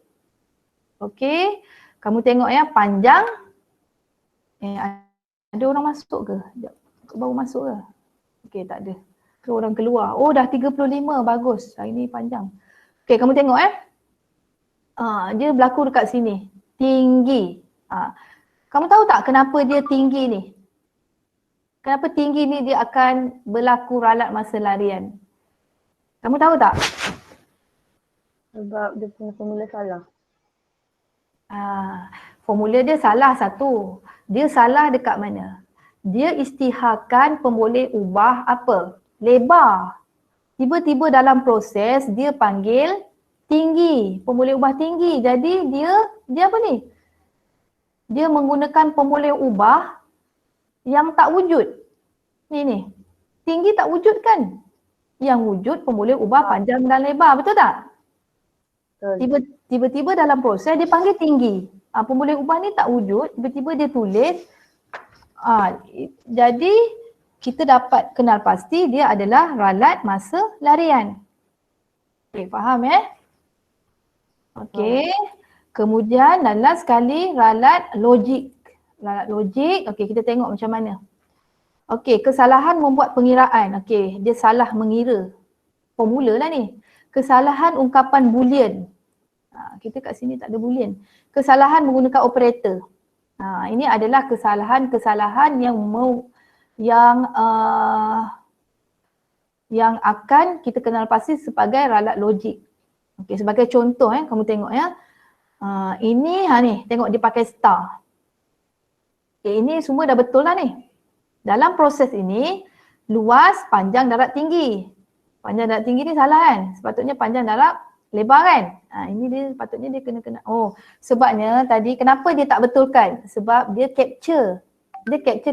Okey, kamu tengok panjang. Ada orang masuk ke? Baru masuk ke? Okey, tak ada. Ke orang keluar. Oh, dah 35, bagus. Hari ni panjang. Okey, kamu tengok dia berlaku dekat sini. Tinggi. Kamu tahu tak kenapa dia tinggi ni? Kenapa tinggi ni dia akan berlaku ralat masa larian? Kamu tahu tak? Sebab dia punya formula salah. Formula dia salah satu. Dia salah dekat mana? Dia isytiharkan pemboleh ubah apa? Lebar. tiba-tiba dalam proses dia panggil tinggi, pemulih ubah tinggi. Jadi dia apa ni? Dia menggunakan pemulih ubah yang tak wujud. Ni. Tinggi tak wujud kan? Yang wujud pemulih ubah panjang dan lebar, betul tak? Betul. Tiba-tiba dalam proses dia panggil tinggi. Pemulih ubah ni tak wujud, tiba-tiba dia tulis. Jadi kita dapat kenal pasti dia adalah ralat masa larian. Okey, faham Okey. Kemudian dan last sekali ralat logik. Ralat logik, okey kita tengok macam mana. Okey, kesalahan membuat pengiraan. Okey, dia salah mengira. Formula lah ni. Kesalahan ungkapan boolean. Kita kat sini tak ada boolean. Kesalahan menggunakan operator. Ini adalah kesalahan-kesalahan yang akan kita kenal pasti sebagai ralat logik. Okey, sebagai contoh kamu tengok ini ni tengok dia pakai star. Okay, ini semua dah betul lah ni. Dalam proses ini luas, panjang, darat, tinggi. Panjang, darat, tinggi ni salah kan? Sepatutnya panjang, darat, lebar kan? Ini dia sepatutnya dia kena. Sebabnya tadi kenapa dia tak betulkan? Sebab dia capture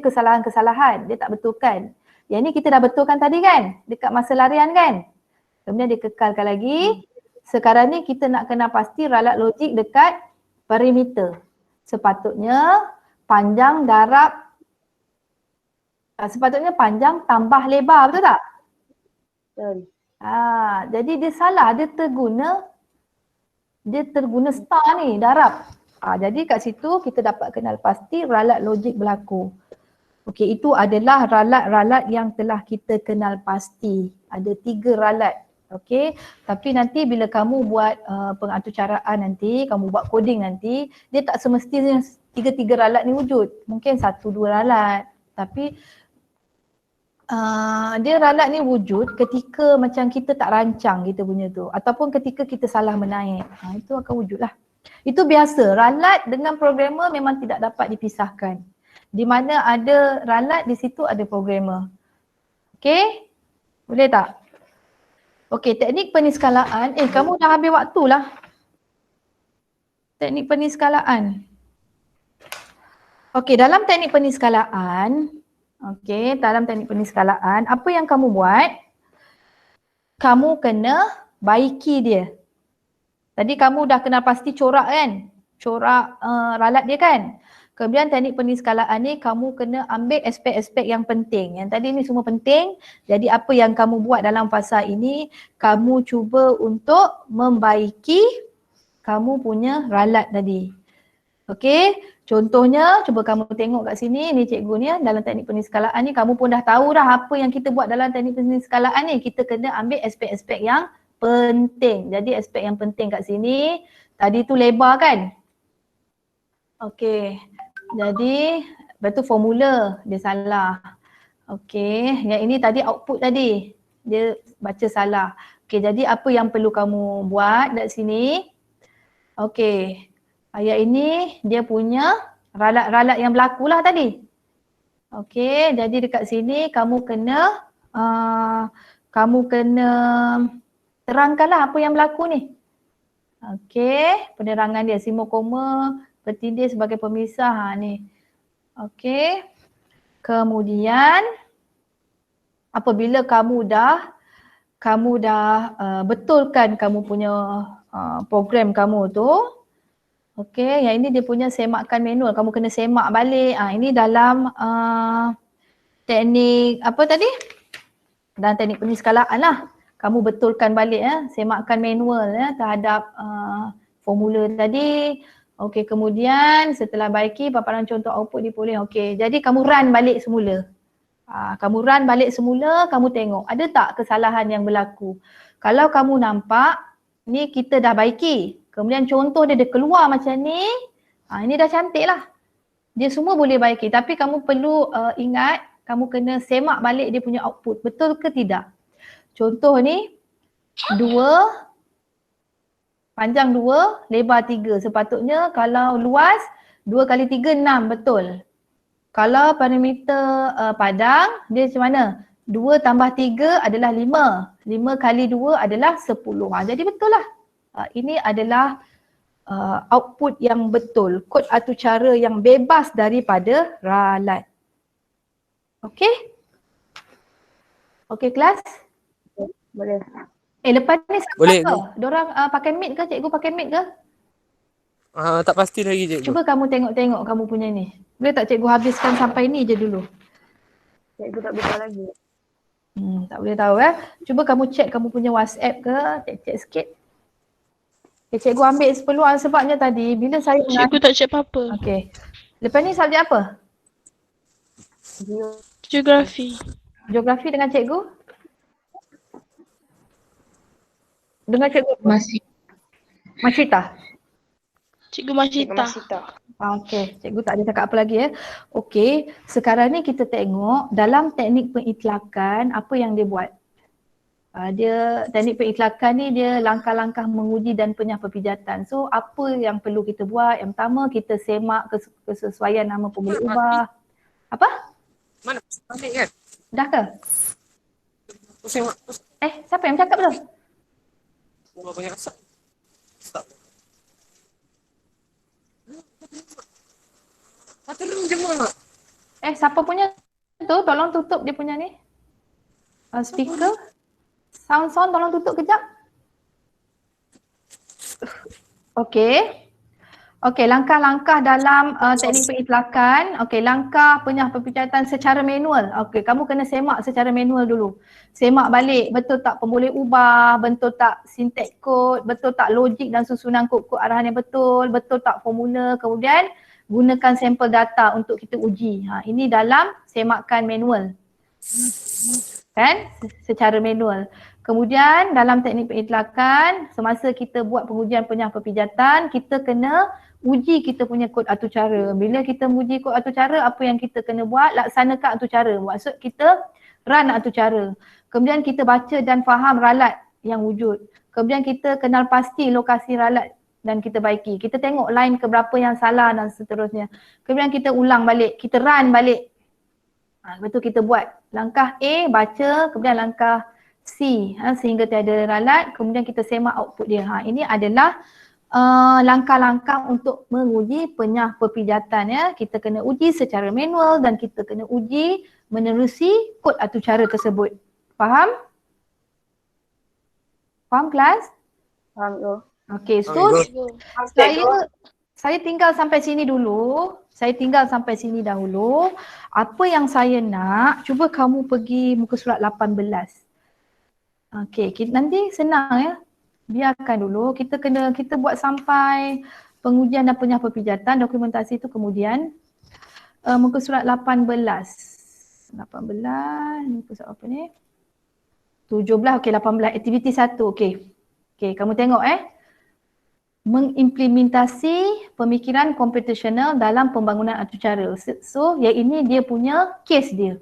kesalahan-kesalahan. Dia tak betulkan. Yang ni kita dah betulkan tadi kan? Dekat masa larian kan? Kemudian dia kekalkan lagi. Sekarang ni kita nak kenal pasti ralat logik dekat perimeter. Sepatutnya panjang panjang tambah lebar, betul tak? Betul. Jadi dia salah, dia terguna star ni, darab. Jadi kat situ kita dapat kenal pasti ralat logik berlaku. Okey, itu adalah ralat-ralat yang telah kita kenal pasti. Ada 3 ralat. Okey, tapi nanti bila kamu buat pengaturcaraan nanti, kamu buat coding nanti, dia tak semestinya 3 ralat ni wujud. Mungkin 1-2 ralat. Tapi dia ralat ni wujud ketika macam kita tak rancang kita punya tu. Ataupun ketika kita salah menaik. Itu akan wujud lah. Itu biasa. Ralat dengan programmer memang tidak dapat dipisahkan. Di mana ada ralat, di situ ada programmer. Okey? Boleh tak? Okey, teknik peniskalaan. Kamu dah habis waktu lah. Teknik peniskalaan. Okey, dalam teknik peniskalaan, apa yang kamu buat? Kamu kena baiki dia. Tadi kamu dah kenal pasti corak kan? Corak ralat dia kan? Kemudian teknik peniskalaan ni kamu kena ambil aspek-aspek yang penting. Yang tadi ni semua penting. Jadi apa yang kamu buat dalam fasa ini, kamu cuba untuk membaiki kamu punya ralat tadi. Okey, contohnya cuba kamu tengok kat sini, ni cikgu ni dalam teknik peniskalaan ni kamu pun dah tahu dah apa yang kita buat dalam teknik peniskalaan ni. Kita kena ambil aspek-aspek yang penting. Jadi aspek yang penting kat sini, tadi tu lebar kan? Okey. Jadi, betul formula dia salah. Okey, yang ini tadi output tadi. Dia baca salah. Okey, jadi apa yang perlu kamu buat kat sini? Okey, ayat ini dia punya ralat-ralat yang berlaku lah tadi. Okey, jadi dekat sini kamu kena terangkanlah apa yang berlaku ni. Okey, penerangan dia simokoma bertindih sebagai pemisah ni. Okey. Kemudian apabila kamu dah betulkan kamu punya program kamu tu. Okey, yang ini dia punya semakan manual. Kamu kena semak balik. Ini dalam teknik apa tadi? Dalam teknik peniskalaan lah. Kamu betulkan balik semakan manual terhadap formula tadi. Okey, kemudian setelah baiki paparan contoh output diperoleh. Okey, jadi kamu run balik semula. Kamu run balik semula, kamu tengok ada tak kesalahan yang berlaku. Kalau kamu nampak, ni kita dah baiki. Kemudian contoh dia keluar macam ni, ini dah cantik lah. Dia semua boleh baiki, tapi kamu perlu ingat, kamu kena semak balik dia punya output. Betul ke tidak? Contoh ni, 2, panjang 2, lebar 3. Sepatutnya kalau luas 2 kali 3, 6, betul. Kalau parameter padang, dia macam mana? 2 tambah 3 adalah 5. 5 kali 2 adalah 10. Jadi betul lah. Ini adalah output yang betul. Kod atau cara yang bebas daripada ralat. Okey? Okey kelas? Boleh. Lepas ni siapa Boleh. ke? Diorang pakai mic ke? Cikgu pakai mic ke? Tak pasti lagi cikgu. Cuba kamu tengok-tengok kamu punya ni. Boleh tak cikgu habiskan sampai ni je dulu? Cikgu tak bisa lagi. Tak boleh tahu Cuba kamu check kamu punya WhatsApp ke, check sikit. Cikgu ambil sepeluang sebabnya tadi bila saya Cikgu tak check apa-apa. Okey. Lepas ni subjek apa? Geografi. Geografi dengan cikgu? Dengan cikgu apa? Masyita. Cikgu Masita. Okey, cikgu tak ada cakap apa lagi Okey, sekarang ni kita tengok dalam teknik pengitlakan apa yang dia buat. Dia teknik pengitlakan ni dia langkah-langkah menguji dan penyah perpijatan. So apa yang perlu kita buat? Yang pertama kita semak kesesuaian nama pemulih ubah. Apa? Mana? Balik kan? Dah ke? Pusing mak. Siapa yang cakap belum? Banyak asap. Stop. Terus je mak. Siapa punya tu? Tolong tutup dia punya ni. Speaker. Sound tolong tutup kejap. Okey, langkah-langkah dalam teknik pengitlakan. Okey, langkah penyah perpijatan secara manual. Okey, kamu kena semak secara manual dulu. Semak balik, betul tak pemboleh ubah, betul tak syntax code, betul tak logik dan susunan kod-kod arahan yang betul tak formula, kemudian gunakan sampel data untuk kita uji. Ini dalam semakan manual. Kan? Secara manual. Kemudian dalam teknik pengitlakan, semasa kita buat pengujian penyah perpijatan, kita kena uji kita punya kod atau cara. Bila kita menguji kod atau cara, apa yang kita kena buat? Laksanakan atau cara. Maksud kita run atau cara. Kemudian kita baca dan faham ralat yang wujud. Kemudian kita kenal pasti lokasi ralat dan kita baiki. Kita tengok line keberapa yang salah dan seterusnya. Kemudian kita ulang balik, kita run balik. Lepas tu kita buat langkah A, baca, kemudian langkah C sehingga tiada ralat, kemudian kita semak output dia. Ini adalah langkah-langkah untuk menguji penyah perpijatan Kita kena uji secara manual dan kita kena uji menerusi kod atau cara tersebut. Faham? Faham kelas? Faham tu. Okey, so saya tinggal sampai sini dulu. Saya tinggal sampai sini dahulu. Apa yang saya nak, cuba kamu pergi muka surat 18. Okey, nanti senang Biarkan dulu. Kita buat sampai pengujian dan penyah perpijatan, dokumentasi itu kemudian. Muka surat 18. Muka surat apa ni? 17, okey 18. Aktiviti 1, okey. Okey, kamu tengok mengimplementasi pemikiran komputasional dalam pembangunan atau cara. So, yang ini dia punya case dia.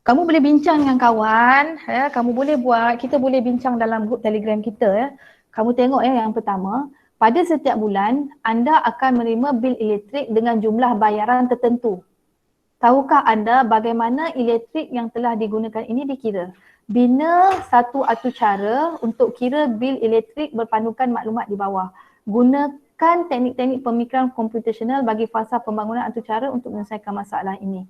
Kamu boleh bincang dengan kawan, kamu boleh buat, kita boleh bincang dalam grup Telegram kita Kamu tengok yang pertama, pada setiap bulan anda akan menerima bil elektrik dengan jumlah bayaran tertentu. Tahukah anda bagaimana elektrik yang telah digunakan ini dikira? Bina satu atau cara untuk kira bil elektrik berpandukan maklumat di bawah. Gunakan teknik-teknik pemikiran komputasional bagi fasa pembangunan atau cara untuk menyelesaikan masalah ini.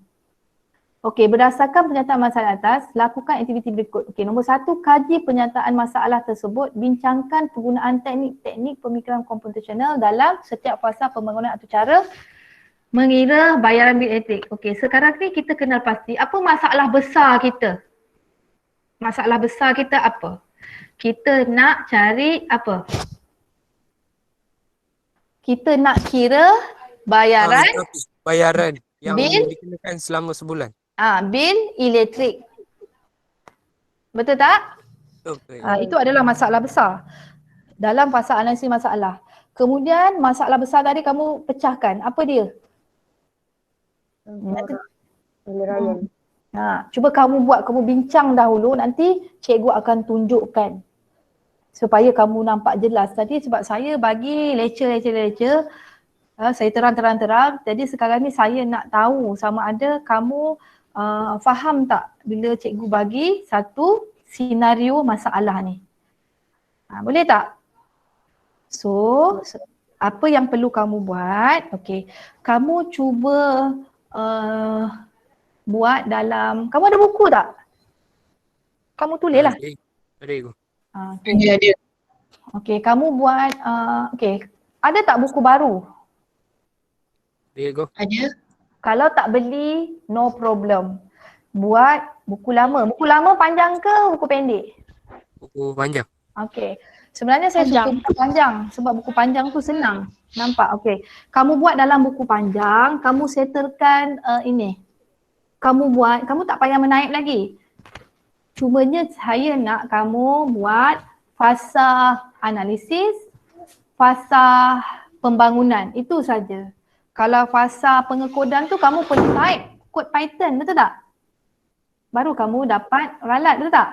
Okey, berdasarkan pernyataan masalah atas, lakukan aktiviti berikut. Okey, nombor 1, kaji pernyataan masalah tersebut, bincangkan penggunaan teknik-teknik pemikiran komputasional dalam setiap fasa pembangunan atau cara mengira bayaran bil elektrik. Okey, sekarang ni kita kenal pasti apa masalah besar kita. Masalah besar kita apa? Kita nak cari apa? Kita nak kira bayaran yang bil dikenakan selama sebulan. Bil elektrik. Betul tak? Okay. Itu adalah masalah besar dalam fasa analisis masalah. Kemudian masalah besar tadi kamu pecahkan. Apa dia? Cuba kamu buat, kamu bincang dahulu, nanti cikgu akan tunjukkan supaya kamu nampak jelas. Tadi sebab saya bagi lecture, saya terang. Jadi sekarang ni saya nak tahu sama ada kamu faham tak bila cikgu bagi satu senario masalah ni? Boleh tak? So, apa yang perlu kamu buat? Okay, kamu cuba buat dalam, kamu ada buku tak? Kamu tulis lah. Ada ego. Okay. Okay, kamu buat, okay, ada tak buku baru? Ada ego. Kalau tak beli, no problem. Buat buku lama. Buku lama panjang ke buku pendek? Buku panjang. Okay. Sebenarnya saya suka buku panjang sebab buku panjang tu senang. Nampak? Okay. Kamu buat dalam buku panjang, kamu settlekan ini. Kamu buat, kamu tak payah menaip lagi. Cumanya saya nak kamu buat fasa analisis, fasa pembangunan. Itu saja. Kalau fasa pengekodan tu kamu perlu type kod Python, betul tak? Baru kamu dapat ralat, betul tak?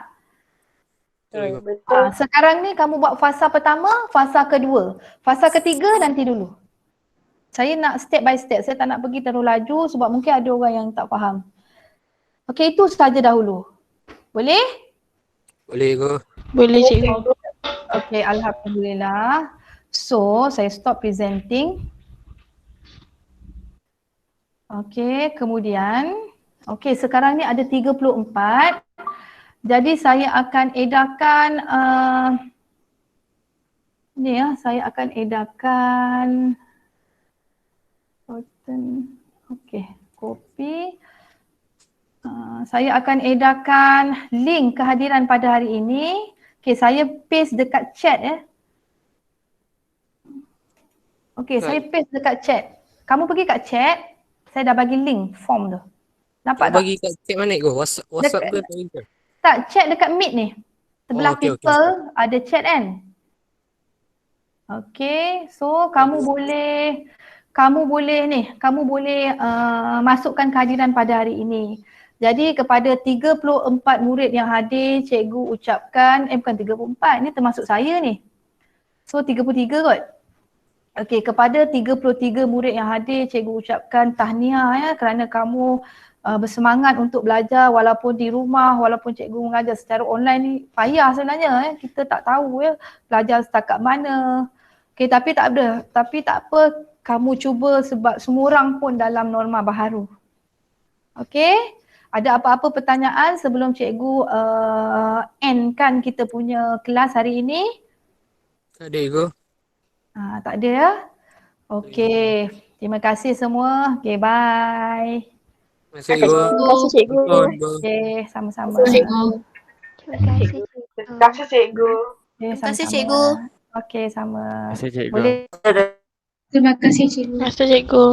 Betul. Sekarang ni kamu buat fasa pertama, fasa kedua. Fasa ketiga nanti dulu. Saya nak step by step. Saya tak nak pergi terlalu laju sebab mungkin ada orang yang tak faham. Okey, itu saja dahulu. Boleh? Boleh ego. Boleh cikgu. Okey, alhamdulillah. So, saya stop presenting. Okey, kemudian okey, sekarang ni ada 34. Jadi saya akan edarkan ni ya, saya akan edarkan okey, copy. Saya akan edarkan link kehadiran pada hari ini. Okey, saya paste dekat chat ya. Okey, saya paste dekat chat. Kamu pergi kat chat, saya dah bagi link form tu. Nampak tak? Bagi kat chat mana ego? WhatsApp ke Telegram? Tak, chat dekat Meet ni. Sebelah okey, people ada chat kan? Okey, so kamu boleh masukkan kehadiran pada hari ini. Jadi kepada 34 murid yang hadir, cikgu ucapkan, bukan 34, ni termasuk saya ni. So 33 kot. Okey, kepada 33 murid yang hadir, cikgu ucapkan tahniah ya kerana kamu bersemangat untuk belajar walaupun di rumah, walaupun cikgu mengajar secara online ni payah sebenarnya ya. Kita tak tahu ya belajar setakat mana. Okey, tapi tak apa, kamu cuba sebab semua orang pun dalam norma baharu. Okey? Ada apa-apa pertanyaan sebelum cikgu endkan kita punya kelas hari ini? Tak ada ego. Tak ada ya? Okey. Terima kasih semua. Okey, bye. Terima kasih ego. Terima kasih cikgu. Okey, sama-sama. Terima kasih cikgu. Okey, Terima kasih, sama-sama. cikgu. Okey, sama. Terima kasih, cikgu. Boleh Terima kasih cikgu.